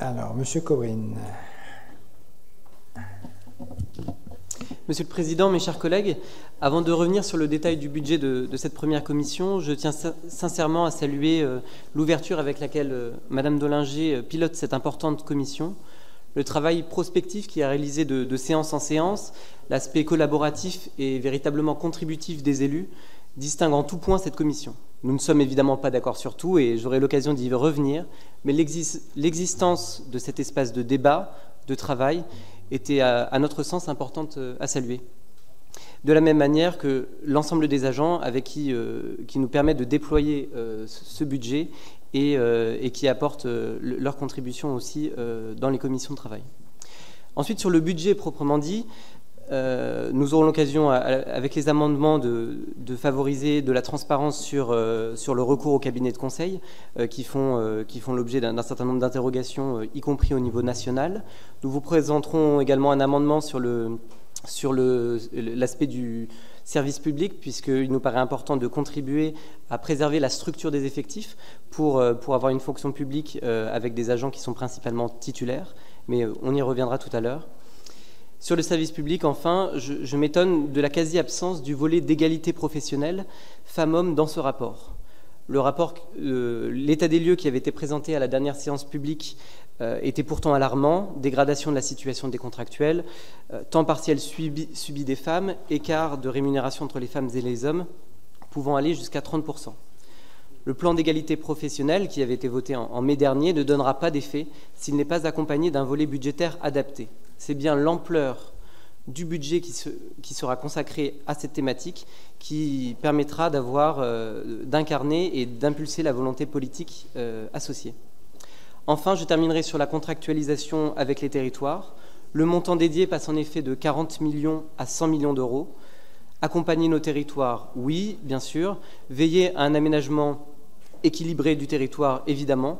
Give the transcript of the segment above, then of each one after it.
Alors, Monsieur Cohen. Monsieur le Président, mes chers collègues, avant de revenir sur le détail du budget de cette première commission, je tiens sincèrement à saluer l'ouverture avec laquelle Madame Dollinger pilote cette importante commission, le travail prospectif qui a réalisé de séance en séance, l'aspect collaboratif et véritablement contributif des élus, distingue en tout point cette commission. Nous ne sommes évidemment pas d'accord sur tout et j'aurai l'occasion d'y revenir, mais l'existence de cet espace de débat, de travail, était à notre sens importante à saluer. De la même manière que l'ensemble des agents avec qui nous permettent de déployer ce budget et qui apportent leur contribution aussi dans les commissions de travail. Ensuite, sur le budget proprement dit, nous aurons l'occasion, avec les amendements, de favoriser de la transparence sur le recours au cabinet de conseil qui font l'objet d'un certain nombre d'interrogations, y compris au niveau national. Nous vous présenterons également un amendement sur l'aspect du service public, puisqu'il nous paraît important de contribuer à préserver la structure des effectifs pour avoir une fonction publique avec des agents qui sont principalement titulaires, mais on y reviendra tout à l'heure. Sur le service public, enfin, je m'étonne de la quasi-absence du volet d'égalité professionnelle femmes-hommes dans ce rapport. Le rapport, l'état des lieux qui avait été présenté à la dernière séance publique était pourtant alarmant. Dégradation de la situation des contractuels, temps partiel subi des femmes, écart de rémunération entre les femmes et les hommes pouvant aller jusqu'à 30%. Le plan d'égalité professionnelle qui avait été voté en mai dernier ne donnera pas d'effet s'il n'est pas accompagné d'un volet budgétaire adapté. C'est bien l'ampleur du budget qui sera consacré à cette thématique qui permettra d'incarner et d'impulser la volonté politique associée. Enfin, je terminerai sur la contractualisation avec les territoires. Le montant dédié passe en effet de 40 millions à 100 millions d'euros. Accompagner nos territoires, oui, bien sûr. Veiller à un aménagement équilibré du territoire, évidemment.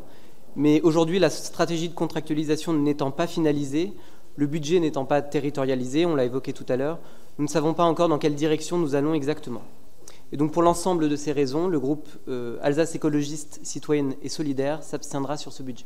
Mais aujourd'hui, la stratégie de contractualisation n'étant pas finalisée, le budget n'étant pas territorialisé, on l'a évoqué tout à l'heure, nous ne savons pas encore dans quelle direction nous allons exactement. Et donc pour l'ensemble de ces raisons, le groupe Alsace écologiste, citoyenne et solidaire s'abstiendra sur ce budget.